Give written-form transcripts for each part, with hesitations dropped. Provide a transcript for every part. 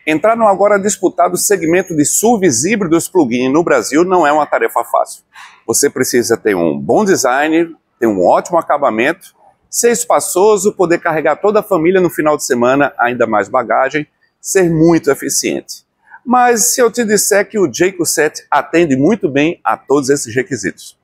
Entrar no agora disputado segmento de SUVs híbridos plug-in no Brasil não é uma tarefa fácil. Você precisa ter um bom design, ter um ótimo acabamento, ser espaçoso, poder carregar toda a família no final de semana, ainda mais bagagem, ser muito eficiente. Mas se eu te disser que o Jayco 7 atende muito bem a todos esses requisitos.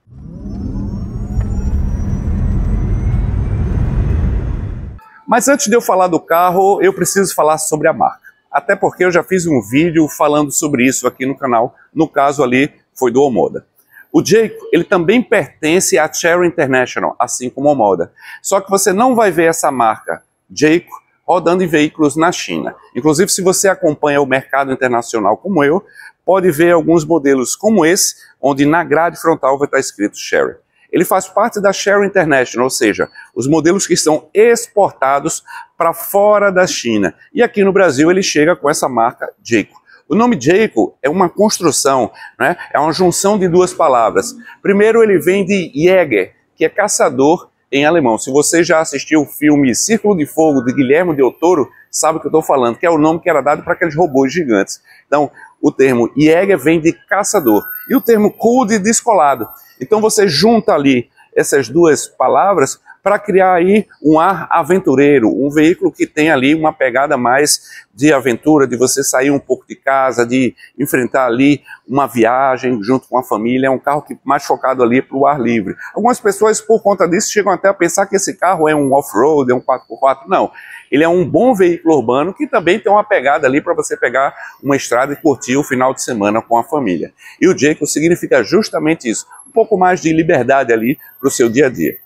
Mas antes de eu falar do carro, eu preciso falar sobre a marca. Até porque eu já fiz um vídeo falando sobre isso aqui no canal, no caso ali foi do Omoda. O Jayco, ele também pertence à Chery International, assim como o Omoda. Só que você não vai ver essa marca Jayco rodando em veículos na China. Inclusive, se você acompanha o mercado internacional como eu, pode ver alguns modelos como esse, onde na grade frontal vai estar escrito Chery. Ele faz parte da Chery International, ou seja, os modelos que são exportados para fora da China. E aqui no Brasil ele chega com essa marca Jayco. O nome Jayco é uma construção, né? É uma junção de duas palavras. Primeiro ele vem de Jäger, que é caçador em alemão. Se você já assistiu o filme Círculo de Fogo, de Guillermo del Toro, sabe o que eu estou falando, que é o nome que era dado para aqueles robôs gigantes. Então, o termo Jäger vem de caçador e o termo cool de descolado. Então você junta ali essas duas palavras para criar aí um ar aventureiro, um veículo que tem ali uma pegada mais de aventura, de você sair um pouco de casa, de enfrentar ali uma viagem junto com a família. É um carro que mais focado ali para o ar livre. Algumas pessoas, por conta disso, chegam até a pensar que esse carro é um off-road, é um 4x4. Não, ele é um bom veículo urbano que também tem uma pegada ali para você pegar uma estrada e curtir o final de semana com a família. E o Jayco significa justamente isso, um pouco mais de liberdade ali para o seu dia a dia.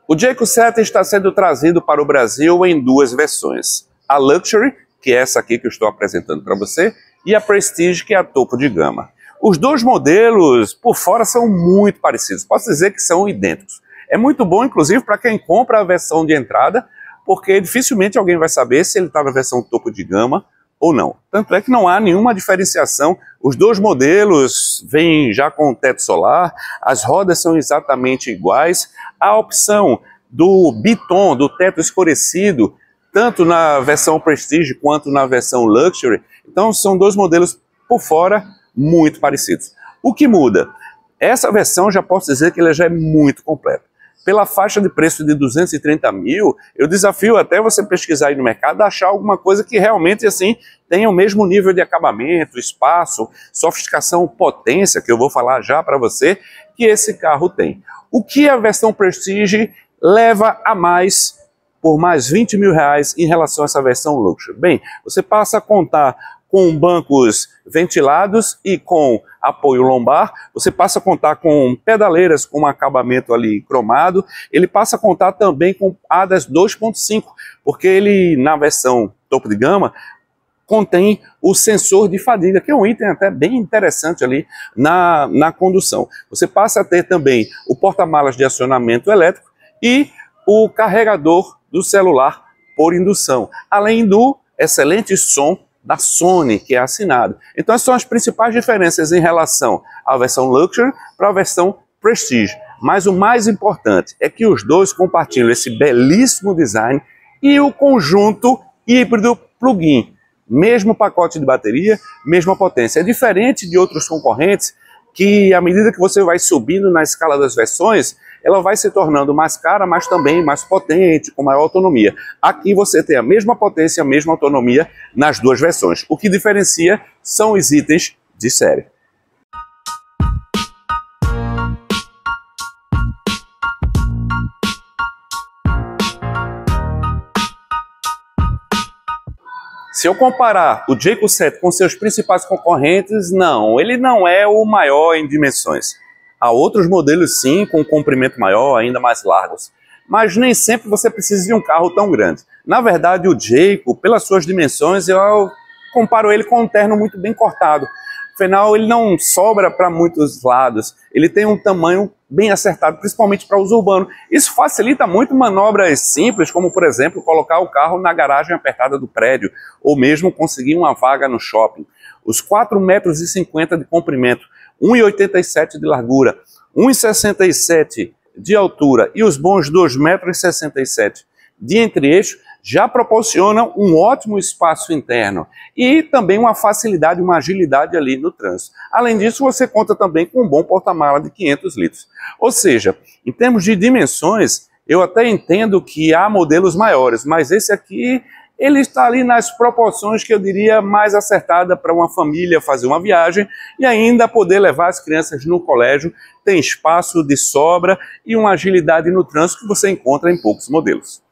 O Jayco 7 está sendo trazido para o Brasil em duas versões. A Luxury, que é essa aqui que eu estou apresentando para você, e a Prestige, que é a topo de gama. Os dois modelos, por fora, são muito parecidos. Posso dizer que são idênticos. É muito bom, inclusive, para quem compra a versão de entrada, porque dificilmente alguém vai saber se ele está na versão topo de gama ou não. Tanto é que não há nenhuma diferenciação. Os dois modelos vêm já com teto solar, as rodas são exatamente iguais. A opção do biton, do teto escurecido, tanto na versão Prestige quanto na versão Luxury. Então são dois modelos por fora muito parecidos. O que muda? Essa versão já posso dizer que ela já é muito completa. Pela faixa de preço de 230 mil, eu desafio até você pesquisar aí no mercado, achar alguma coisa que realmente assim tenha o mesmo nível de acabamento, espaço, sofisticação, potência, que eu vou falar já para você, que esse carro tem. O que a versão Prestige leva a mais, por mais 20 mil reais em relação a essa versão Luxury? Bem, você passa a contar com bancos ventilados e com apoio lombar, você passa a contar com pedaleiras com um acabamento ali cromado, ele passa a contar também com ADAS 2.5, porque ele, na versão topo de gama, contém o sensor de fadiga, que é um item até bem interessante ali na condução. Você passa a ter também o porta-malas de acionamento elétrico e o carregador do celular por indução, além do excelente som da Sony, que é assinado. Então essas são as principais diferenças em relação à versão Luxury para a versão Prestige. Mas o mais importante é que os dois compartilham esse belíssimo design e o conjunto híbrido plug-in. Mesmo pacote de bateria, mesma potência. É diferente de outros concorrentes que, à medida que você vai subindo na escala das versões, ela vai se tornando mais cara, mas também mais potente, com maior autonomia. Aqui você tem a mesma potência, a mesma autonomia nas duas versões. O que diferencia são os itens de série. Se eu comparar o Jayco 7 com seus principais concorrentes, não, ele não é o maior em dimensões. Há outros modelos sim, com comprimento maior, ainda mais largos. Mas nem sempre você precisa de um carro tão grande. Na verdade, o Jayco, pelas suas dimensões, eu comparo ele com um terno muito bem cortado. Afinal, ele não sobra para muitos lados. Ele tem um tamanho bem acertado, principalmente para uso urbano. Isso facilita muito manobras simples, como, por exemplo, colocar o carro na garagem apertada do prédio, ou mesmo conseguir uma vaga no shopping. Os 4,50 metros de comprimento, 1,87 de largura, 1,67 de altura e os bons 2,67 m de entre-eixo já proporcionam um ótimo espaço interno e também uma facilidade, uma agilidade ali no trânsito. Além disso, você conta também com um bom porta-mala de 500 litros. Ou seja, em termos de dimensões, eu até entendo que há modelos maiores, mas esse aqui, ele está ali nas proporções que eu diria mais acertada para uma família fazer uma viagem e ainda poder levar as crianças no colégio. Tem espaço de sobra e uma agilidade no trânsito que você encontra em poucos modelos.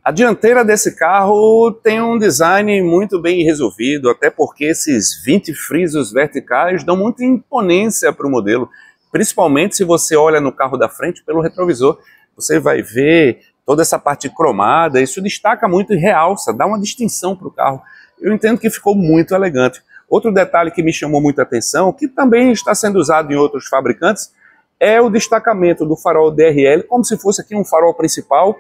A dianteira desse carro tem um design muito bem resolvido, até porque esses 20 frisos verticais dão muita imponência para o modelo, principalmente se você olha no carro da frente pelo retrovisor. Você vai ver toda essa parte cromada, isso destaca muito e realça, dá uma distinção para o carro. Eu entendo que ficou muito elegante. Outro detalhe que me chamou muita atenção, que também está sendo usado em outros fabricantes, é o destacamento do farol DRL, como se fosse aqui um farol principal,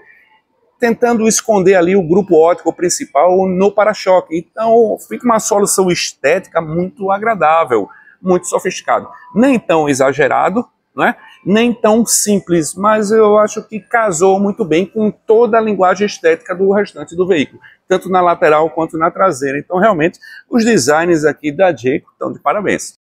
tentando esconder ali o grupo óptico principal no para-choque. Então fica uma solução estética muito agradável, muito sofisticado. Nem tão exagerado, né? Nem tão simples, mas eu acho que casou muito bem com toda a linguagem estética do restante do veículo, tanto na lateral quanto na traseira. Então realmente os designs aqui da Jayco estão de parabéns.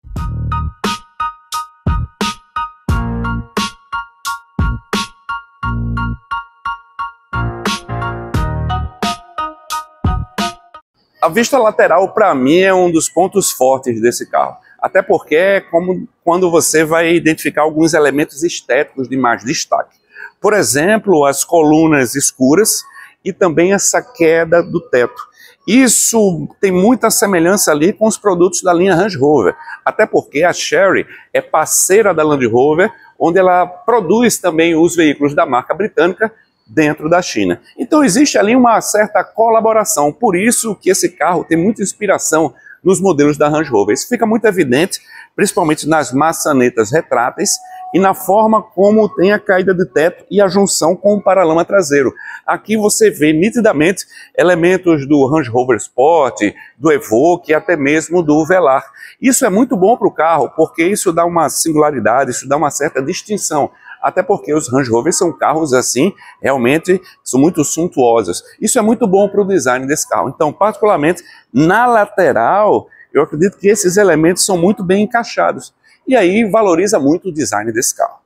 A vista lateral, para mim, é um dos pontos fortes desse carro. Até porque é como quando você vai identificar alguns elementos estéticos de mais destaque. Por exemplo, as colunas escuras e também essa queda do teto. Isso tem muita semelhança ali com os produtos da linha Range Rover. Até porque a Chery é parceira da Land Rover, onde ela produz também os veículos da marca britânica dentro da China. Então existe ali uma certa colaboração, por isso que esse carro tem muita inspiração nos modelos da Range Rover. Isso fica muito evidente, principalmente nas maçanetas retráteis e na forma como tem a caída de teto e a junção com o paralama traseiro. Aqui você vê nitidamente elementos do Range Rover Sport, do Evoque e até mesmo do Velar. Isso é muito bom para o carro, porque isso dá uma singularidade, isso dá uma certa distinção. Até porque os Range Rover são carros assim, realmente são muito suntuosos. Isso é muito bom para o design desse carro. Então, particularmente na lateral, eu acredito que esses elementos são muito bem encaixados. E aí valoriza muito o design desse carro.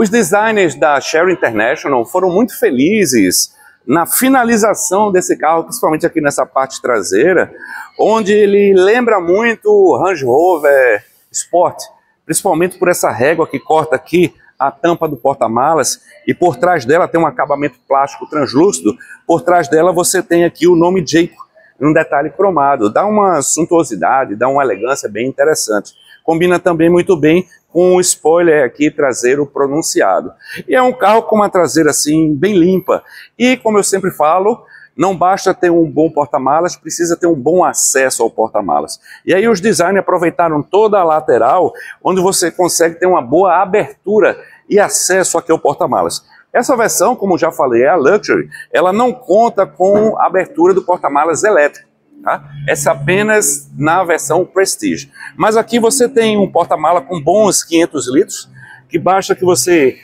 Os designers da Chery International foram muito felizes na finalização desse carro, principalmente aqui nessa parte traseira, onde ele lembra muito o Range Rover Sport, principalmente por essa régua que corta aqui a tampa do porta-malas e por trás dela tem um acabamento plástico translúcido. Por trás dela você tem aqui o nome Jayco, um detalhe cromado, dá uma suntuosidade, dá uma elegância bem interessante. Combina também muito bem com o spoiler aqui traseiro pronunciado. E é um carro com uma traseira assim bem limpa. E como eu sempre falo, não basta ter um bom porta-malas, precisa ter um bom acesso ao porta-malas. E aí os designers aproveitaram toda a lateral, onde você consegue ter uma boa abertura e acesso aqui ao porta-malas. Essa versão, como já falei, é a Luxury, ela não conta com a abertura do porta-malas elétrico. Tá? Essa apenas na versão Prestige. Mas aqui você tem um porta-mala com bons 500 litros, que basta que você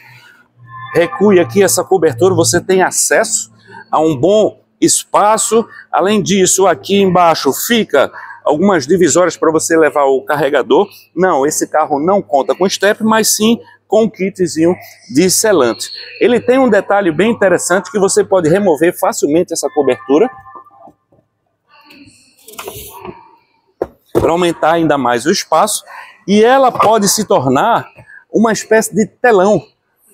recue aqui essa cobertura, você tem acesso a um bom espaço. Além disso, aqui embaixo fica algumas divisórias para você levar o carregador. Não, esse carro não conta com step, mas sim com um kitzinho de selante. Ele tem um detalhe bem interessante que você pode remover facilmente essa cobertura para aumentar ainda mais o espaço, e ela pode se tornar uma espécie de telão,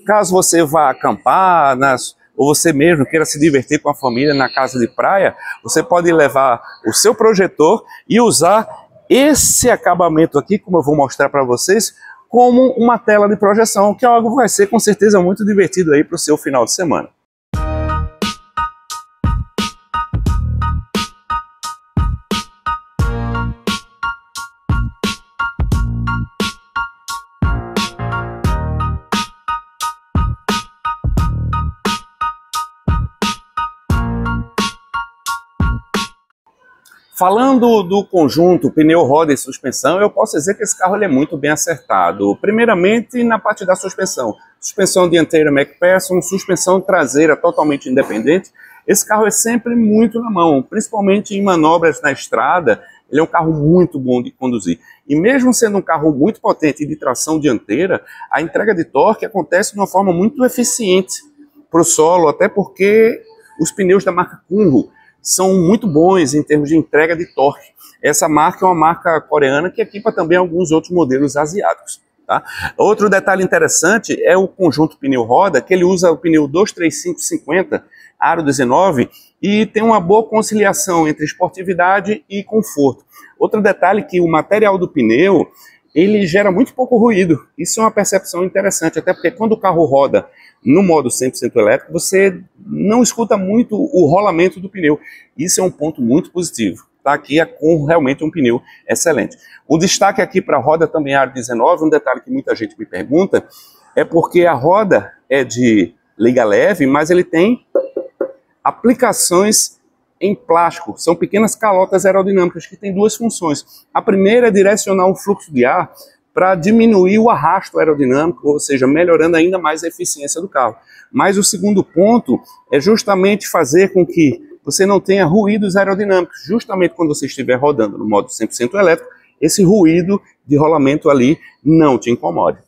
caso você vá acampar, ou você mesmo queira se divertir com a família na casa de praia. Você pode levar o seu projetor e usar esse acabamento aqui, como eu vou mostrar para vocês, como uma tela de projeção, que é algo que vai ser com certeza muito divertido aí para o seu final de semana. Falando do conjunto pneu, roda e suspensão, eu posso dizer que esse carro ele é muito bem acertado. Primeiramente, na parte da suspensão. Suspensão dianteira MacPherson, suspensão traseira totalmente independente. Esse carro é sempre muito na mão, principalmente em manobras na estrada. Ele é um carro muito bom de conduzir. E mesmo sendo um carro muito potente de tração dianteira, a entrega de torque acontece de uma forma muito eficiente para o solo, até porque os pneus da marca Kunro são muito bons em termos de entrega de torque. Essa marca é uma marca coreana que equipa também alguns outros modelos asiáticos. Tá? Outro detalhe interessante é o conjunto pneu-roda, que ele usa o pneu 235/50, aro 19, e tem uma boa conciliação entre esportividade e conforto. Outro detalhe é que o material do pneu, ele gera muito pouco ruído. Isso é uma percepção interessante, até porque quando o carro roda no modo 100% elétrico, você não escuta muito o rolamento do pneu. Isso é um ponto muito positivo. Tá? Aqui é com realmente um pneu excelente. O destaque aqui para a roda também é aro 19, um detalhe que muita gente me pergunta, é porque a roda é de liga leve, mas ele tem aplicações em plástico. São pequenas calotas aerodinâmicas que têm duas funções. A primeira é direcionar o fluxo de ar para diminuir o arrasto aerodinâmico, ou seja, melhorando ainda mais a eficiência do carro. Mas o segundo ponto é justamente fazer com que você não tenha ruídos aerodinâmicos. Justamente quando você estiver rodando no modo 100% elétrico, esse ruído de rolamento ali não te incomode.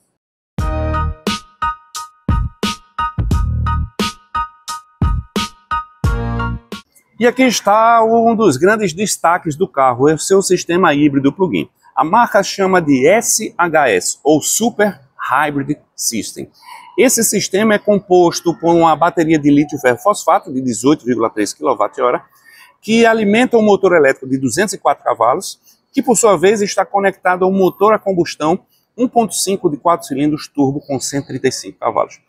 E aqui está um dos grandes destaques do carro, é o seu sistema híbrido plug-in. A marca chama de SHS, ou Super Hybrid System. Esse sistema é composto por uma bateria de lítio ferro-fosfato de 18,3 kWh, que alimenta um motor elétrico de 204 cavalos, que por sua vez está conectado a um motor a combustão 1.5 de 4 cilindros turbo com 135 cavalos.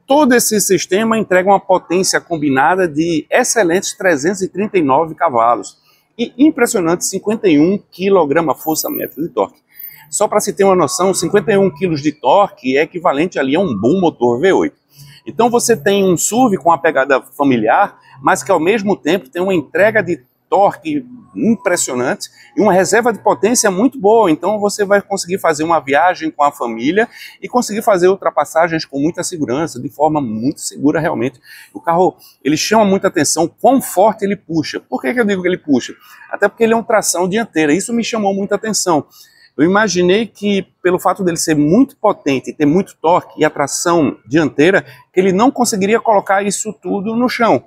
Todo esse sistema entrega uma potência combinada de excelentes 339 cavalos e impressionante 51 kgfm de torque. Só para se ter uma noção, 51 kg de torque é equivalente ali a um bom motor V8. Então você tem um SUV com uma pegada familiar, mas que ao mesmo tempo tem uma entrega de torque impressionante e uma reserva de potência muito boa. Então você vai conseguir fazer uma viagem com a família e conseguir fazer ultrapassagens com muita segurança, de forma muito segura realmente. O carro, ele chama muita atenção quão forte ele puxa. Por que eu digo que ele puxa? Até porque ele é um tração dianteira. Isso me chamou muita atenção. Eu imaginei que, pelo fato dele ser muito potente e ter muito torque e a tração dianteira, que ele não conseguiria colocar isso tudo no chão.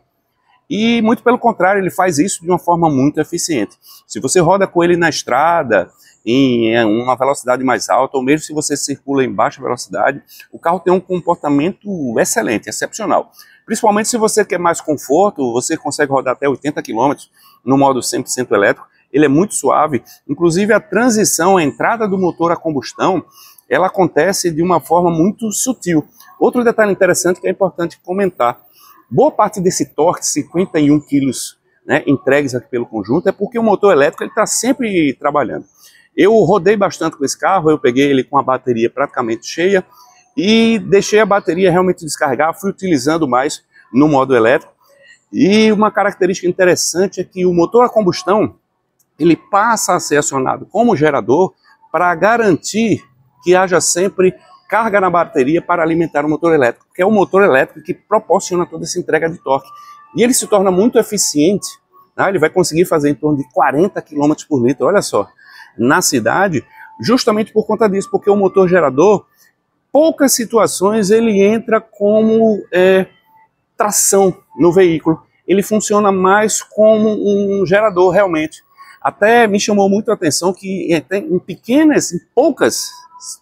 E muito pelo contrário, ele faz isso de uma forma muito eficiente. Se você roda com ele na estrada, em uma velocidade mais alta, ou mesmo se você circula em baixa velocidade, o carro tem um comportamento excelente, excepcional. Principalmente se você quer mais conforto, você consegue rodar até 80 km no modo 100% elétrico. Ele é muito suave, inclusive a transição, a entrada do motor a combustão, ela acontece de uma forma muito sutil. Outro detalhe interessante que é importante comentar, boa parte desse torque, 51 kg, né, entregues aqui pelo conjunto, é porque o motor elétrico está sempre trabalhando. Eu rodei bastante com esse carro, eu peguei ele com a bateria praticamente cheia e deixei a bateria realmente descarregar, fui utilizando mais no modo elétrico. E uma característica interessante é que o motor a combustão, ele passa a ser acionado como gerador para garantir que haja sempre carga na bateria para alimentar o motor elétrico, que é o motor elétrico que proporciona toda essa entrega de torque. E ele se torna muito eficiente, né? Ele vai conseguir fazer em torno de 40 km por litro, olha só, na cidade, justamente por conta disso, porque o motor gerador, poucas situações ele entra como tração no veículo, ele funciona mais como um gerador realmente. Até me chamou muito a atenção que em poucas,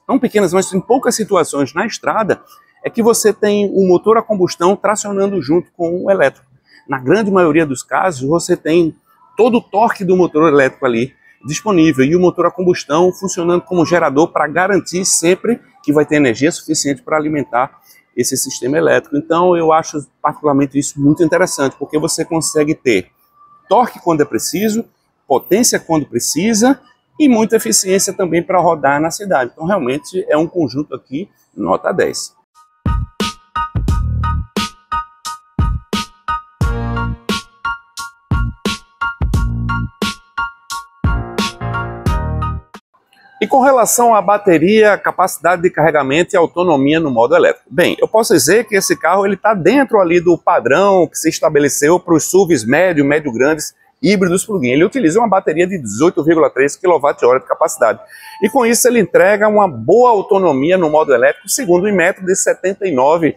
não pequenas, mas em poucas situações na estrada, é que você tem o motor a combustão tracionando junto com o elétrico. Na grande maioria dos casos, você tem todo o torque do motor elétrico ali disponível e o motor a combustão funcionando como gerador para garantir sempre que vai ter energia suficiente para alimentar esse sistema elétrico. Então eu acho particularmente isso muito interessante, porque você consegue ter torque quando é preciso, potência quando precisa e muita eficiência também para rodar na cidade. Então realmente é um conjunto aqui nota 10. E com relação à bateria, capacidade de carregamento e autonomia no modo elétrico. Bem, eu posso dizer que esse carro está dentro ali do padrão que se estabeleceu para os SUVs médio-grandes híbridos plug-in. Ele utiliza uma bateria de 18,3 kWh de capacidade. E com isso ele entrega uma boa autonomia no modo elétrico, segundo o Inmetro, de 79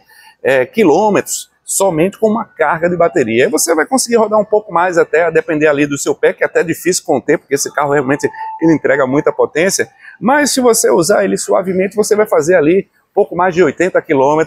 quilômetros, somente com uma carga de bateria. E você vai conseguir rodar um pouco mais até, a depender ali do seu pé, que é até difícil conter, porque esse carro realmente ele entrega muita potência. Mas se você usar ele suavemente, você vai fazer ali pouco mais de 80 km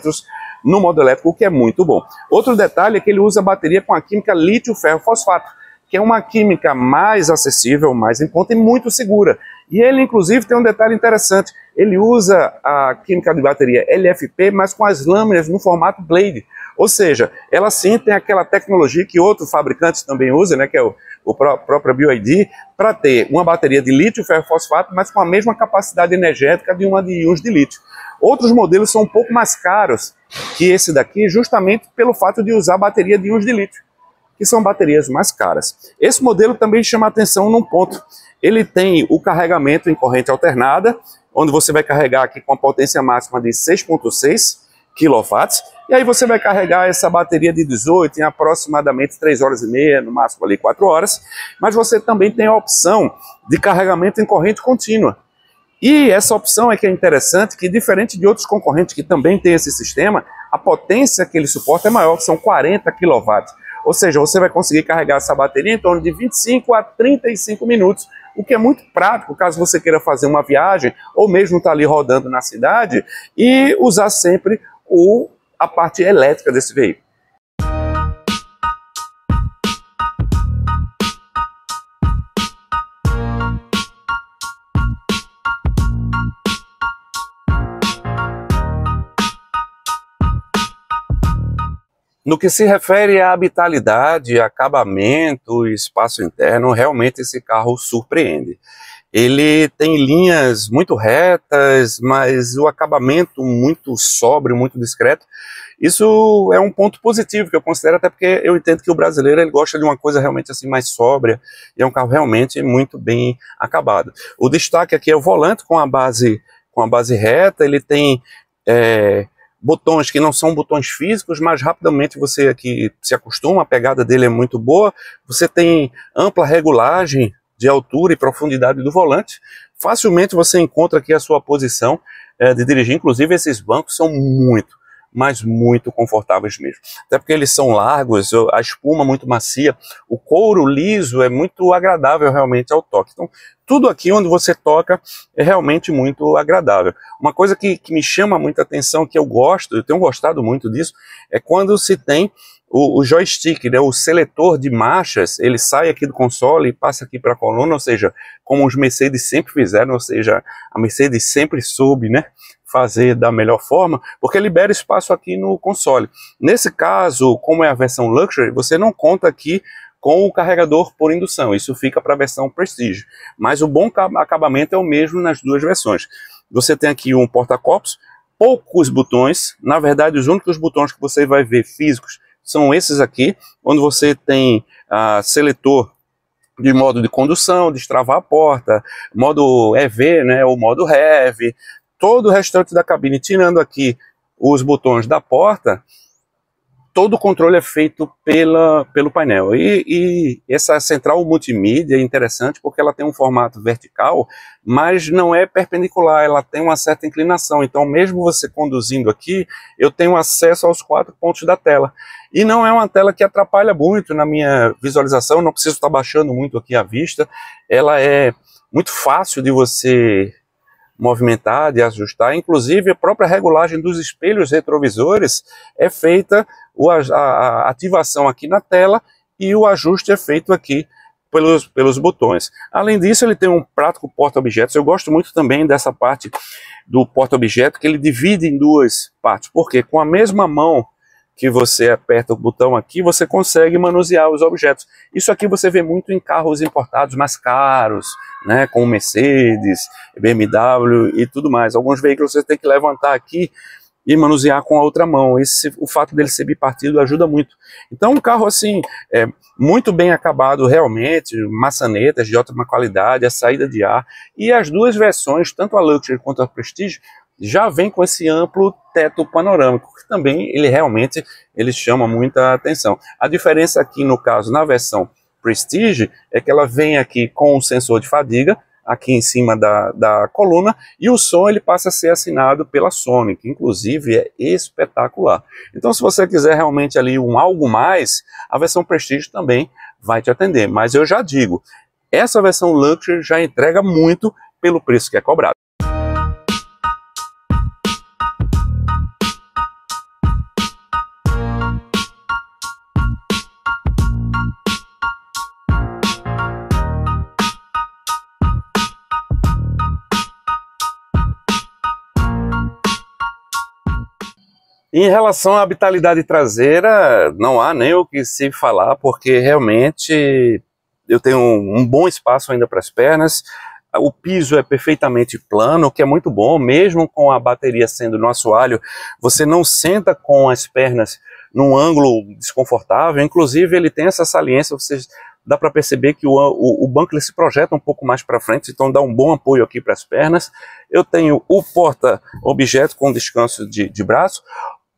no modo elétrico, o que é muito bom. Outro detalhe é que ele usa bateria com a química lítio-ferro-fosfato, que é uma química mais acessível, mais em conta e muito segura. E ele, inclusive, tem um detalhe interessante. Ele usa a química de bateria LFP, mas com as lâminas no formato Blade. Ou seja, ela sim tem aquela tecnologia que outros fabricantes também usam, né, que é o próprio BYD, para ter uma bateria de lítio-ferro-fosfato, mas com a mesma capacidade energética de uma de íons de lítio. Outros modelos são um pouco mais caros que esse daqui, justamente pelo fato de usar bateria de íons de lítio, que são baterias mais caras. Esse modelo também chama atenção num ponto. Ele tem o carregamento em corrente alternada, onde você vai carregar aqui com a potência máxima de 6,6 kW, e aí você vai carregar essa bateria de 18 em aproximadamente 3 horas e meia, no máximo ali 4 horas, mas você também tem a opção de carregamento em corrente contínua. E essa opção é que é interessante, que diferente de outros concorrentes que também têm esse sistema, a potência que ele suporta é maior, que são 40 kW. Ou seja, você vai conseguir carregar essa bateria em torno de 25 a 35 minutos, o que é muito prático caso você queira fazer uma viagem ou mesmo estar ali rodando na cidade e usar sempre a parte elétrica desse veículo. No que se refere à habitabilidade, acabamento e espaço interno, realmente esse carro surpreende. Ele tem linhas muito retas, mas o acabamento muito sóbrio, muito discreto. Isso é um ponto positivo que eu considero, até porque eu entendo que o brasileiro ele gosta de uma coisa realmente assim mais sóbria, e é um carro realmente muito bem acabado. O destaque aqui é o volante com a base reta. Ele tem botões que não são botões físicos, mas rapidamente você aqui se acostuma, a pegada dele é muito boa. Você tem ampla regulagem de altura e profundidade do volante. Facilmente você encontra aqui a sua posição de dirigir. Inclusive esses bancos são muito, mas muito confortáveis mesmo. Até porque eles são largos, a espuma muito macia, o couro liso é muito agradável realmente ao toque. Então, tudo aqui onde você toca é realmente muito agradável. Uma coisa que me chama muita atenção, que eu tenho gostado muito disso, é quando se tem o joystick, né, o seletor de marchas. Ele sai aqui do console e passa aqui para a coluna, ou seja, como os Mercedes sempre fizeram, ou seja, a Mercedes sempre soube, né, fazer da melhor forma, porque libera espaço aqui no console. Nesse caso, como é a versão Luxury, você não conta aqui com o carregador por indução, isso fica para a versão Prestige, mas o bom acabamento é o mesmo nas duas versões. Você tem aqui um porta-copos, poucos botões, na verdade os únicos botões que você vai ver físicos são esses aqui, onde você tem seletor de modo de condução, destravar a porta, modo EV, né, ou modo Heavy. Todo o restante da cabine, tirando aqui os botões da porta, todo o controle é feito pelo painel. E essa central multimídia é interessante porque ela tem um formato vertical, mas não é perpendicular, ela tem uma certa inclinação. Então, mesmo você conduzindo aqui, eu tenho acesso aos 4 pontos da tela. E não é uma tela que atrapalha muito na minha visualização, não preciso estar baixando muito aqui a vista. Ela é muito fácil de você movimentar, de ajustar. Inclusive a própria regulagem dos espelhos retrovisores é feita, a ativação aqui na tela e o ajuste é feito aqui pelos botões. Além disso, ele tem um prático porta-objetos. Eu gosto muito também dessa parte do porta-objeto, que ele divide em duas partes, porque com a mesma mão que você aperta o botão aqui, você consegue manusear os objetos. Isso aqui você vê muito em carros importados mais caros, né, como Mercedes, BMW e tudo mais. Alguns veículos você tem que levantar aqui e manusear com a outra mão. O fato dele ser bipartido ajuda muito. Então, um carro assim, muito bem acabado realmente, maçanetas de ótima qualidade, a saída de ar, e as duas versões, tanto a Luxury quanto a Prestige, já vem com esse amplo teto panorâmico, que também ele chama muita atenção. A diferença aqui, no caso, na versão Prestige, é que ela vem aqui com um sensor de fadiga, aqui em cima da coluna, e o som ele passa a ser assinado pela Sony, que inclusive é espetacular. Então, se você quiser realmente ali algo mais, a versão Prestige também vai te atender. Mas eu já digo, essa versão Luxury já entrega muito pelo preço que é cobrado. Em relação à habitabilidade traseira, não há nem o que se falar, porque realmente eu tenho um bom espaço ainda para as pernas, o piso é perfeitamente plano, o que é muito bom, mesmo com a bateria sendo no assoalho, você não senta com as pernas num ângulo desconfortável, inclusive ele tem essa saliência, dá para perceber que o banco ele se projeta um pouco mais para frente, então dá um bom apoio aqui para as pernas. Eu tenho o porta-objeto com descanso de braço.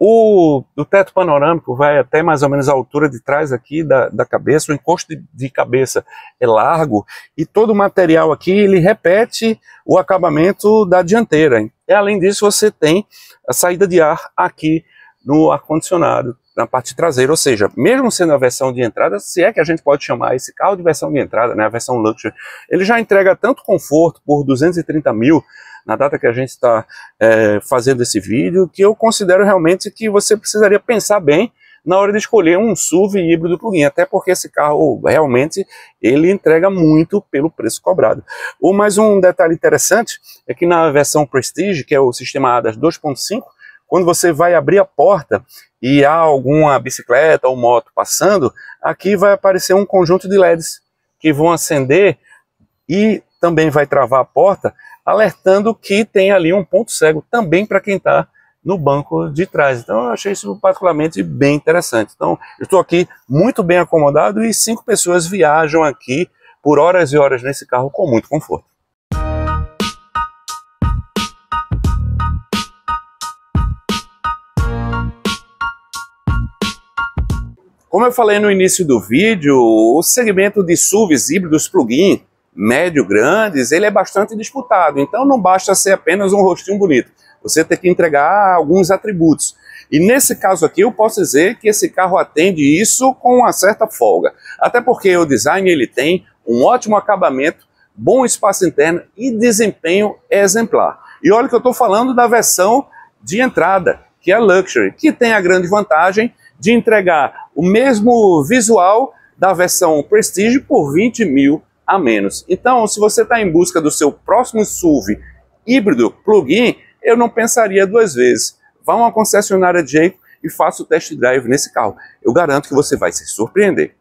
O teto panorâmico vai até mais ou menos a altura de trás aqui da cabeça, o encosto de cabeça é largo e todo o material aqui ele repete o acabamento da dianteira. E além disso você tem a saída de ar aqui no ar-condicionado, na parte traseira, ou seja, mesmo sendo a versão de entrada, se é que a gente pode chamar esse carro de versão de entrada, né, a versão Luxury, ele já entrega tanto conforto por 230 mil, na data que a gente está fazendo esse vídeo, que eu considero realmente que você precisaria pensar bem na hora de escolher um SUV híbrido plug-in, até porque esse carro realmente ele entrega muito pelo preço cobrado. Mais um detalhe interessante é que na versão Prestige, que é o sistema ADAS 2.5, quando você vai abrir a porta e há alguma bicicleta ou moto passando, aqui vai aparecer um conjunto de LEDs que vão acender e também vai travar a porta, alertando que tem ali um ponto cego também para quem está no banco de trás. Então eu achei isso particularmente bem interessante. Então eu estou aqui muito bem acomodado e 5 pessoas viajam aqui por horas e horas nesse carro com muito conforto. Como eu falei no início do vídeo, o segmento de SUVs híbridos plug-in médio grandes, ele é bastante disputado, então não basta ser apenas um rostinho bonito, você tem que entregar alguns atributos. E nesse caso aqui eu posso dizer que esse carro atende isso com uma certa folga, até porque o design ele tem um ótimo acabamento, bom espaço interno e desempenho exemplar. E olha que eu estou falando da versão de entrada, que é a Luxury, que tem a grande vantagem de entregar o mesmo visual da versão Prestige por 20 mil a menos. Então, se você está em busca do seu próximo SUV híbrido plug-in, eu não pensaria 2 vezes. Vá a uma concessionária Jayco e faça o test drive nesse carro. Eu garanto que você vai se surpreender.